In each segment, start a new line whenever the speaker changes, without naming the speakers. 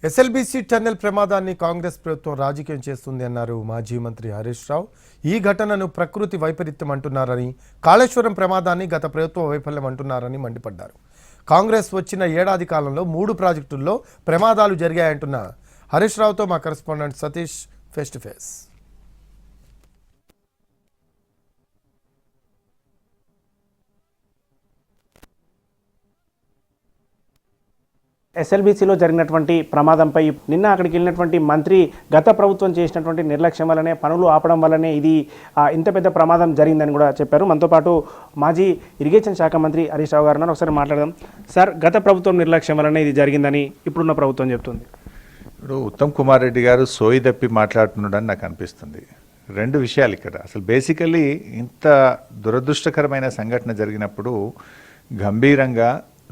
SLBC tunnel ప్రమాదాన్ని కాంగ్రెస్ ప్రభుత్వం రాజకీయం చేస్తుంది అన్నారు మాజీ మంత్రి హరీష్ రావు. ఈ ఘటనను ప్రకృతి వైపరీత్యం అంటున్నారని, కాళేశ్వరం ప్రమాదాన్ని గత ప్రభుత్వ వైఫల్యం అంటున్నారని మండిపడ్డారు. కాంగ్రెస్ వచ్చిన ఏడాది కాలంలో 3 ప్రాజెక్టుల్లో ప్రమాదాలు జరిగాయంటున్న హరీష్ రావుతో మా correspondent Satish face to face.
ఎస్ఎల్బీసీలో జరిగినటువంటి ప్రమాదంపై నిన్న అక్కడికి వెళ్ళినటువంటి మంత్రి గత ప్రభుత్వం చేసినటువంటి నిర్లక్ష్యం వల్లనే, పనులు ఆపడం వల్లనే ఇది ఇంత పెద్ద ప్రమాదం జరిగిందని కూడా చెప్పారు. మనతో పాటు మాజీ ఇరిగేషన్ శాఖ మంత్రి హరీష్ రావు గారు ఒకసారి మాట్లాడదాం. సార్, గత ప్రభుత్వం నిర్లక్ష్యం వల్లనే ఇది జరిగిందని ఇప్పుడున్న ప్రభుత్వం చెప్తుంది.
ఇప్పుడు ఉత్తమ్ కుమార్ రెడ్డి గారు సోయి తప్పి మాట్లాడుతున్నాడని నాకు అనిపిస్తుంది. 2 విషయాలు ఇక్కడ. అసలు బేసికలీ ఇంత దురదృష్టకరమైన సంఘటన జరిగినప్పుడు గంభీరంగా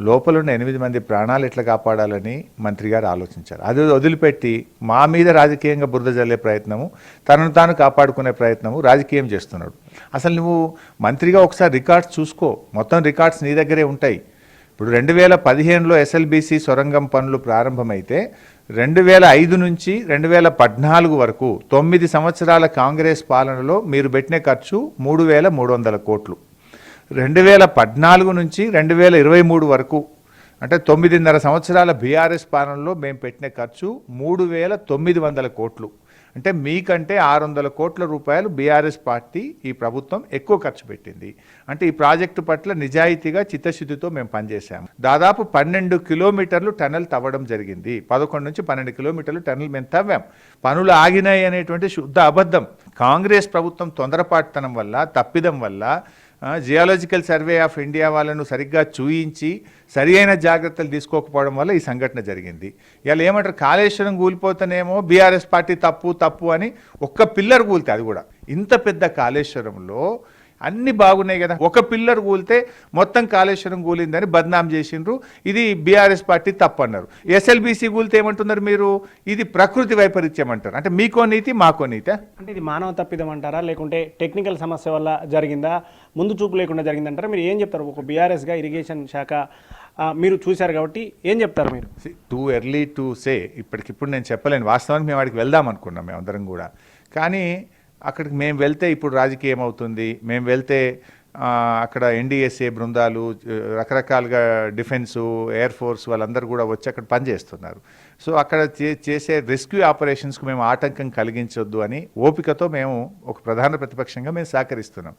లోపలున్న 8 మంది ప్రాణాలు ఎట్లా కాపాడాలని మంత్రి గారు ఆలోచించారు. అది వదిలిపెట్టి మా మీద రాజకీయంగా బురద జల్లే ప్రయత్నము, తనను తాను కాపాడుకునే ప్రయత్నము రాజకీయం చేస్తున్నాడు. అసలు నువ్వు మంత్రిగా ఒకసారి రికార్డ్స్ చూసుకో, మొత్తం రికార్డ్స్ నీ దగ్గరే ఉంటాయి. ఇప్పుడు 2015లో ఎస్ఎల్బీసీ సొరంగం పనులు ప్రారంభమైతే 2005 నుంచి 2014 వరకు 9 సంవత్సరాల కాంగ్రెస్ పాలనలో మీరు పెట్టిన ఖర్చు 3,300 కోట్లు. 2014 నుంచి 2023 వరకు అంటే 9.5 సంవత్సరాల బీఆర్ఎస్ పాలనలో మేము పెట్టిన ఖర్చు 3,900 కోట్లు. అంటే మీకంటే 600 కోట్ల రూపాయలు బీఆర్ఎస్ పార్టీ ఈ ప్రభుత్వం ఎక్కువ ఖర్చు పెట్టింది. అంటే ఈ ప్రాజెక్టు పట్ల నిజాయితీగా చిత్తశుద్ధితో మేము పనిచేసాము. దాదాపు 12 కిలోమీటర్లు టన్నెల్ తవ్వడం జరిగింది. 11 నుంచి 12 కిలోమీటర్లు టన్నెల్ మేము తవ్వాం. పనులు ఆగినాయి అనేటువంటి శుద్ధ అబద్ధం. కాంగ్రెస్ ప్రభుత్వం తొందరపాటుతనం వల్ల, తప్పిదం వల్ల, జియాలజికల్ సర్వే ఆఫ్ ఇండియా వాళ్ళను సరిగ్గా చూయించి సరి అయిన జాగ్రత్తలు తీసుకోకపోవడం వల్ల ఈ సంఘటన జరిగింది. ఇలా ఏమంటారు, కాళేశ్వరం కూలిపోతేనేమో బీఆర్ఎస్ పార్టీ తప్పు అని ఒక్క పిల్లర్ కూలితే, అది కూడా ఇంత పెద్ద కాళేశ్వరంలో అన్ని బాగున్నాయి కదా, ఒక పిల్లర్ కూలితే మొత్తం కాళేశ్వరం కూలిందని బద్నాం చేసిండ్రు. ఇది బీఆర్ఎస్ పార్టీ తప్పు అన్నారు. ఎస్ఎల్బీసీ కూలితే ఏమంటున్నారు మీరు, ఇది ప్రకృతి వైపరీత్యం అంటారు. అంటే మీకో నీతి మాకో నీతి.
అంటే ఇది మానవ తప్పిదం అంటారా, లేకుంటే టెక్నికల్ సమస్య వల్ల జరిగిందా, ముందు చూపు లేకుండా జరిగిందంటారా? మీరు ఏం చెప్తారు? ఒక బీఆర్ఎస్గా ఇరిగేషన్ శాఖ మీరు చూశారు కాబట్టి ఏం చెప్తారు మీరు?
Too early to say. ఇప్పటికిప్పుడు నేను చెప్పలేను. వాస్తవానికి మేము వాడికి వెళ్దాం అనుకున్నాం మేమందరం కూడా. కానీ అక్కడికి మేము వెళ్తే ఇప్పుడు రాజకీయం అవుతుంది. మేము వెళ్తే అక్కడ ఎన్డీఎస్ఏ బృందాలు, రకరకాలుగా డిఫెన్సు, ఎయిర్ ఫోర్స్ వాళ్ళందరూ కూడా వచ్చి అక్కడ పనిచేస్తున్నారు. సో అక్కడ చేసే రెస్క్యూ ఆపరేషన్స్కు మేము ఆటంకం కలిగించొద్దు అని ఓపికతో మేము ఒక ప్రధాన ప్రతిపక్షంగా మేము సహకరిస్తున్నాం.